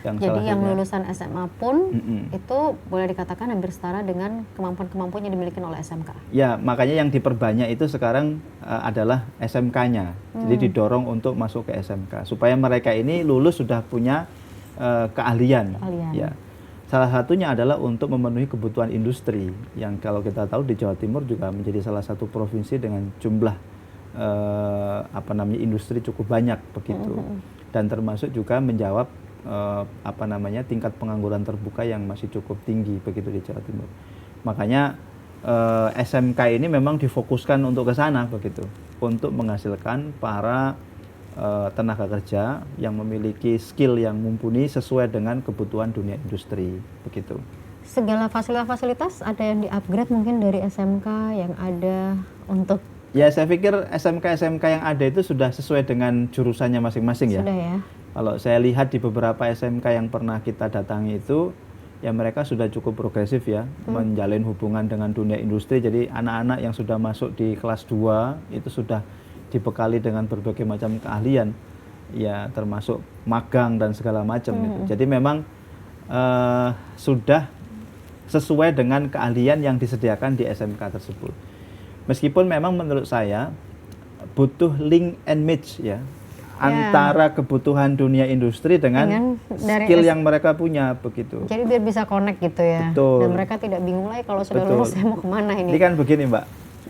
B: Jadi yang lulusan SMA pun itu boleh dikatakan hampir setara dengan kemampuan-kemampuan yang dimiliki oleh SMK.
A: Ya, makanya yang diperbanyak itu sekarang adalah SMK-nya. Jadi didorong untuk masuk ke SMK supaya mereka ini lulus sudah punya keahlian. Ya. Salah satunya adalah untuk memenuhi kebutuhan industri yang kalau kita tahu di Jawa Timur juga menjadi salah satu provinsi dengan jumlah industri cukup banyak begitu. Dan termasuk juga menjawab tingkat pengangguran terbuka yang masih cukup tinggi begitu di Jawa Timur. Makanya SMK ini memang difokuskan untuk ke sana begitu, untuk menghasilkan para tenaga kerja yang memiliki skill yang mumpuni sesuai dengan kebutuhan dunia industri begitu.
B: Segala fasilitas ada yang di-upgrade mungkin dari SMK yang ada untuk.
A: Ya, saya pikir SMK yang ada itu sudah sesuai dengan jurusannya masing-masing ya.
B: Sudah ya.
A: Kalau saya lihat di beberapa SMK yang pernah kita datangi itu, ya mereka sudah cukup progresif ya, menjalin hubungan dengan dunia industri. Jadi anak-anak yang sudah masuk di kelas 2 itu sudah dibekali dengan berbagai macam keahlian, ya termasuk magang dan segala macam gitu. Jadi memang sudah sesuai dengan keahlian yang disediakan di SMK tersebut. Meskipun memang menurut saya butuh link and match ya, antara kebutuhan dunia industri dengan skill yang mereka punya begitu.
B: Jadi biar bisa connect gitu ya.
A: Betul.
B: Dan mereka tidak bingung lagi kalau sudah lulus saya mau kemana ini.
A: Ini kan begini Mbak,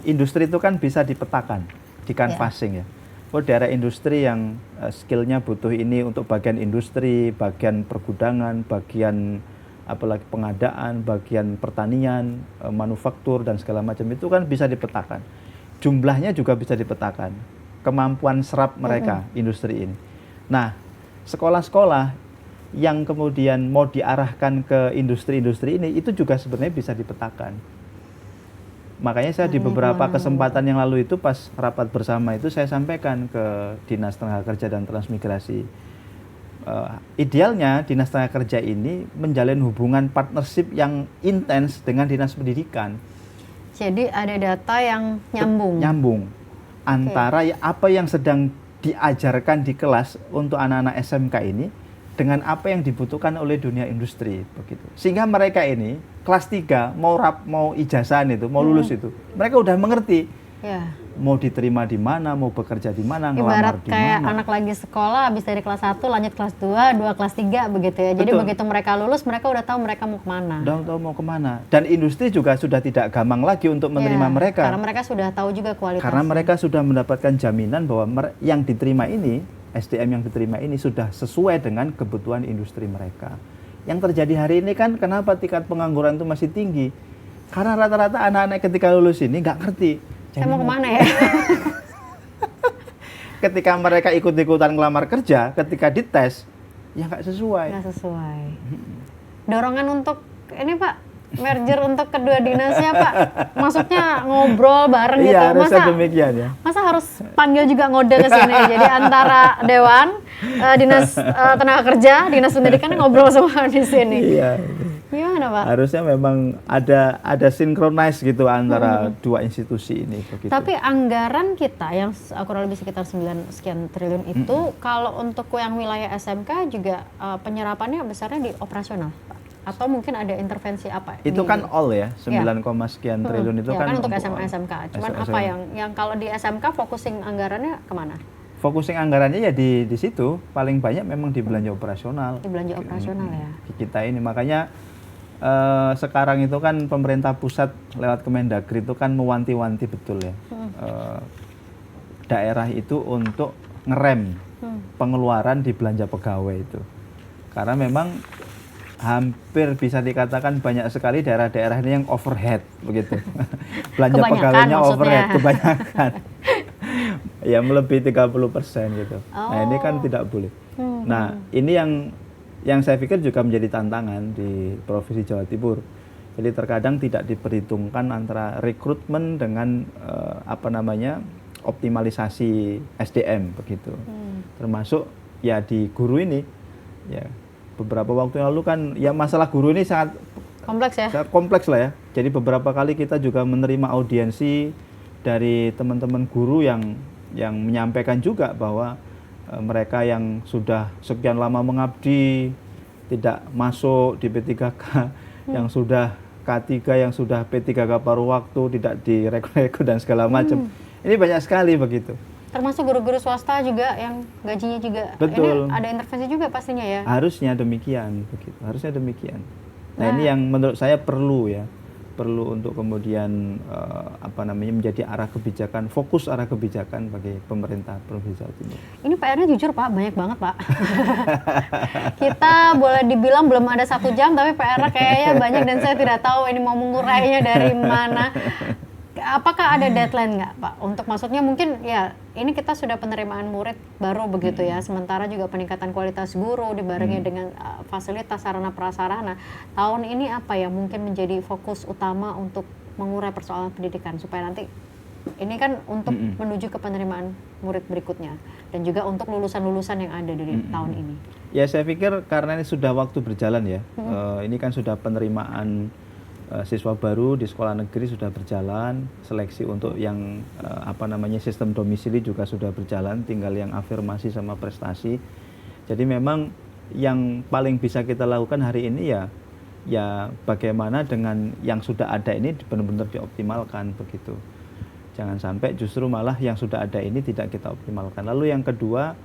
A: industri itu kan bisa dipetakan, di canvassing ya. Oh, daerah industri yang skillnya butuh ini untuk bagian industri, bagian pergudangan, bagian apalagi pengadaan, bagian pertanian, manufaktur dan segala macam itu kan bisa dipetakan. Jumlahnya juga bisa dipetakan. Kemampuan serap mereka industri ini. Nah, sekolah-sekolah yang kemudian mau diarahkan ke industri-industri ini itu juga sebenarnya bisa dipetakan. Makanya saya di beberapa kesempatan yang lalu itu pas rapat bersama itu saya sampaikan ke Dinas Tenaga Kerja dan Transmigrasi. Idealnya Dinas Tenaga Kerja ini menjalin hubungan partnership yang intens dengan Dinas Pendidikan.
B: Jadi ada data yang nyambung.
A: Nyambung. Antara apa yang sedang diajarkan di kelas untuk anak-anak SMK ini dengan apa yang dibutuhkan oleh dunia industri begitu. Sehingga mereka ini kelas 3 mau ijazahan itu, mau lulus itu, mereka udah mengerti.
B: Ya.
A: Mau diterima di mana, mau bekerja di mana, ngelamar di mana.
B: Ibarat kayak anak lagi sekolah habis dari kelas 1 lanjut kelas 2, 2 kelas 3 begitu ya. Jadi begitu mereka lulus mereka udah tahu mereka mau kemana.
A: Udah tahu mau kemana. Dan industri juga sudah tidak gampang lagi untuk menerima mereka.
B: Karena mereka sudah tahu juga kualitasnya.
A: Karena mereka sudah mendapatkan jaminan bahwa yang diterima ini, SDM yang diterima ini sudah sesuai dengan kebutuhan industri mereka. Yang terjadi hari ini kan kenapa tingkat pengangguran itu masih tinggi? Karena rata-rata anak-anak ketika lulus ini nggak ngerti.
B: Saya mau kemana ya?
A: Ketika mereka ikut-ikutan ngelamar kerja, ketika dites, ya nggak sesuai.
B: Nggak sesuai. Dorongan untuk ini Pak, merger untuk kedua dinasnya Pak, maksudnya ngobrol bareng gitu.
A: Iya, harusnya demikian ya.
B: Masa harus panggil juga ngode ke sini? Jadi antara Dewan, Dinas Tenaga Kerja, Dinas Pendidikan ngobrol semua di sini.
A: Iya.
B: Gimana Pak?
A: Harusnya memang ada synchronize gitu antara dua institusi ini begitu.
B: Tapi anggaran kita yang kurang lebih sekitar 9 sekian triliun itu kalau untuk yang wilayah SMK juga penyerapannya besarnya di operasional Pak. Atau mungkin ada intervensi apa?
A: Itu kan all ya, 9, sekian triliun itu
B: ya,
A: kan
B: untuk SMA SMK. Cuman apa yang kalau di SMK focusing anggarannya kemana?
A: Focusing anggarannya ya di situ, paling banyak memang di belanja operasional.
B: Di belanja operasional ya.
A: Di kita ini makanya sekarang itu kan pemerintah pusat lewat Kemendagri itu kan mewanti-wanti betul ya. Daerah itu untuk ngerem pengeluaran di belanja pegawai itu. Karena memang hampir bisa dikatakan banyak sekali daerah-daerah ini yang overhead begitu. Belanja pegawainya overhead kebanyakan. Ya melebihi 30% gitu. Nah, ini kan tidak boleh. Nah, ini yang saya pikir juga menjadi tantangan di Provinsi Jawa Timur. Jadi terkadang tidak diperhitungkan antara rekrutmen dengan optimalisasi SDM begitu. Termasuk ya di guru ini ya beberapa waktu yang lalu kan ya masalah guru ini sangat
B: kompleks ya.
A: Sangat kompleks lah ya. Jadi beberapa kali kita juga menerima audiensi dari teman-teman guru yang menyampaikan juga bahwa mereka yang sudah sekian lama mengabdi tidak masuk di P3K, yang sudah K3, yang sudah P3K paruh waktu tidak direkrut dan segala macam. Ini banyak sekali begitu.
B: Termasuk guru-guru swasta juga yang gajinya juga.
A: Betul.
B: Ini ada intervensi juga pastinya ya.
A: Harusnya demikian begitu. Harusnya demikian. Nah, ini yang menurut saya perlu untuk kemudian menjadi arah kebijakan, fokus arah kebijakan bagi pemerintah Provinsi Jawa Timur.
B: Ini PR-nya jujur Pak, banyak banget Pak. Kita boleh dibilang belum ada 1 jam, tapi PR-nya kayaknya banyak dan saya tidak tahu ini mau mengurainya dari mana. Apakah ada deadline nggak Pak? Untuk maksudnya mungkin ya ini kita sudah penerimaan murid baru begitu ya, sementara juga peningkatan kualitas guru dibarengi dengan fasilitas sarana prasarana. Tahun ini apa yang mungkin menjadi fokus utama untuk mengurai persoalan pendidikan supaya nanti ini kan untuk menuju ke penerimaan murid berikutnya dan juga untuk lulusan-lulusan yang ada di tahun ini.
A: Ya saya pikir karena ini sudah waktu berjalan ya, ini kan sudah penerimaan siswa baru di sekolah negeri sudah berjalan, seleksi untuk yang sistem domisili juga sudah berjalan, tinggal yang afirmasi sama prestasi. Jadi memang yang paling bisa kita lakukan hari ini ya bagaimana dengan yang sudah ada ini benar-benar dioptimalkan begitu. Jangan sampai justru malah yang sudah ada ini tidak kita optimalkan. Lalu yang kedua,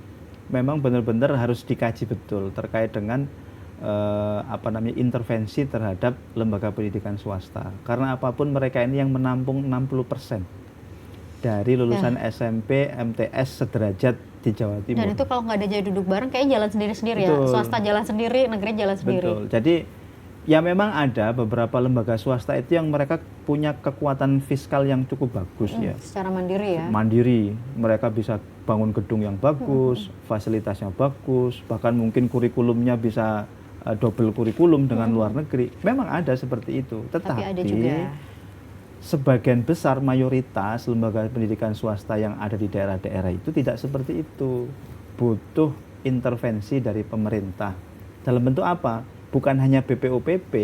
A: memang benar-benar harus dikaji betul terkait dengan intervensi terhadap lembaga pendidikan swasta. Karena apapun mereka ini yang menampung 60% dari lulusan SMP, MTS sederajat di Jawa Timur.
B: Dan itu kalau nggak ada jadi duduk bareng kayaknya jalan sendiri-sendiri ya. Swasta jalan sendiri, negeri jalan sendiri.
A: Betul. Jadi ya memang ada beberapa lembaga swasta itu yang mereka punya kekuatan fiskal yang cukup bagus ya.
B: Secara mandiri ya.
A: Mandiri. Mereka bisa bangun gedung yang bagus, fasilitasnya bagus, bahkan mungkin kurikulumnya bisa double kurikulum dengan luar negeri. Memang ada seperti itu. Tetapi
B: ada juga
A: sebagian besar mayoritas lembaga pendidikan swasta yang ada di daerah-daerah itu tidak seperti itu. Butuh intervensi dari pemerintah. Dalam bentuk apa? Bukan hanya BPOPP,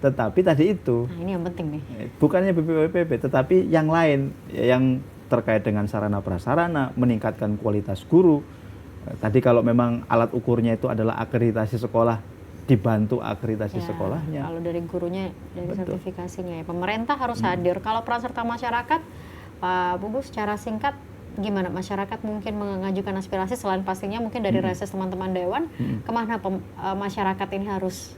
A: tetapi tadi itu.
B: Nah, ini yang penting nih.
A: Bukannya BPOPP, tetapi yang lain yang terkait dengan sarana prasarana, meningkatkan kualitas guru. Tadi kalau memang alat ukurnya itu adalah akreditasi sekolah, dibantu akreditasi sekolahnya.
B: Kalau dari gurunya, dari sertifikasinya ya. Pemerintah harus hadir. Kalau peran serta masyarakat, Pak Bubu secara singkat, gimana masyarakat mungkin mengajukan aspirasi selain pastinya mungkin dari reses teman-teman Dewan, kemana masyarakat ini harus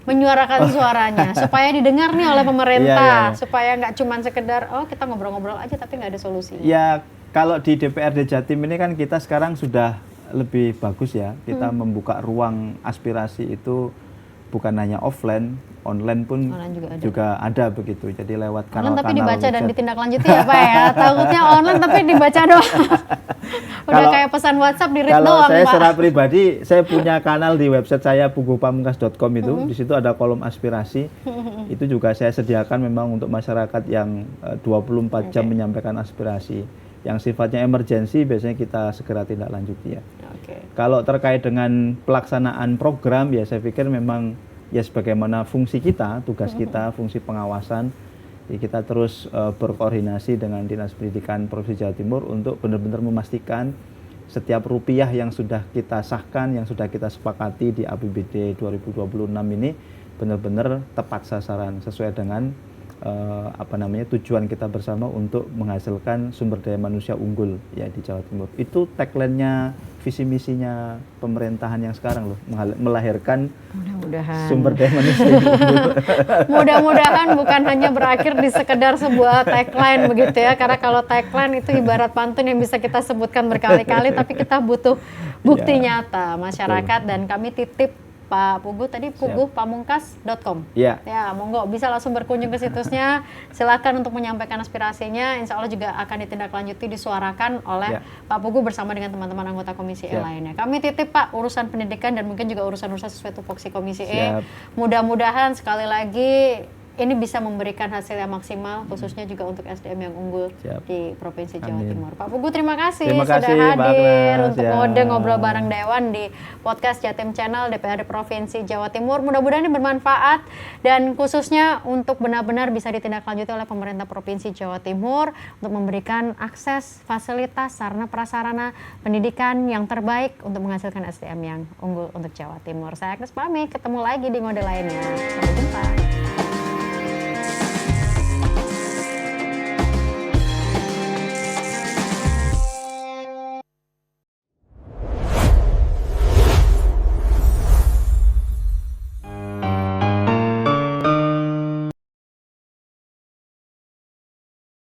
B: menyuarakan suaranya supaya didengar nih oleh pemerintah, supaya nggak cuma sekedar kita ngobrol-ngobrol aja tapi nggak ada solusi.
A: Ya kalau di DPRD Jatim ini kan kita sekarang sudah lebih bagus ya, kita membuka ruang aspirasi itu bukan hanya offline, online pun juga ada begitu. Jadi lewat kanal-kanal
B: tapi dibaca dan ditindaklanjuti ya Pak ya. Takutnya online tapi dibaca doang. Udah kayak pesan WhatsApp di read doang Pak.
A: Kalau saya secara pribadi, saya punya kanal di website saya pugupamungkas.com itu. Di situ ada kolom aspirasi. Itu juga saya sediakan memang untuk masyarakat yang 24 jam menyampaikan aspirasi. Yang sifatnya emergensi biasanya kita segera tindak lanjuti ya. Kalau terkait dengan pelaksanaan program ya saya pikir memang ya sebagaimana fungsi kita, tugas kita, fungsi pengawasan, ya kita terus berkoordinasi dengan Dinas Pendidikan Provinsi Jawa Timur untuk benar-benar memastikan setiap rupiah yang sudah kita sahkan, yang sudah kita sepakati di APBD 2026 ini benar-benar tepat sasaran sesuai dengan tujuan kita bersama untuk menghasilkan sumber daya manusia unggul ya di Jawa Timur. Itu tagline-nya, visi misinya pemerintahan yang sekarang loh, melahirkan sumber daya manusia unggul.
B: Mudah-mudahan bukan hanya berakhir di sekedar sebuah tagline begitu ya, karena kalau tagline itu ibarat pantun yang bisa kita sebutkan berkali-kali, tapi kita butuh bukti nyata masyarakat. Dan kami titip Pak Pugu tadi, puguhpamungkas.com.
A: Ya.
B: Ya, monggo bisa langsung berkunjung ke situsnya. Silakan untuk menyampaikan aspirasinya. Insya Allah juga akan ditindaklanjuti, disuarakan oleh Pak Pugu bersama dengan teman-teman anggota Komisi E lainnya. Kami titip Pak urusan pendidikan dan mungkin juga urusan-urusan sesuai tupoksi Komisi E. Mudah-mudahan sekali lagi ini bisa memberikan hasil yang maksimal, khususnya juga untuk SDM yang unggul di Provinsi Jawa Timur. Pak Pugu, terima kasih sudah hadir untuk ngobrol bareng Dewan di podcast Jatim Channel DPRD Provinsi Jawa Timur. Mudah-mudahan ini bermanfaat dan khususnya untuk benar-benar bisa ditindaklanjuti oleh pemerintah Provinsi Jawa Timur untuk memberikan akses, fasilitas, sarana prasarana pendidikan yang terbaik untuk menghasilkan SDM yang unggul untuk Jawa Timur. Saya Agnes pamit, ketemu lagi di ngode lainnya. Sampai jumpa.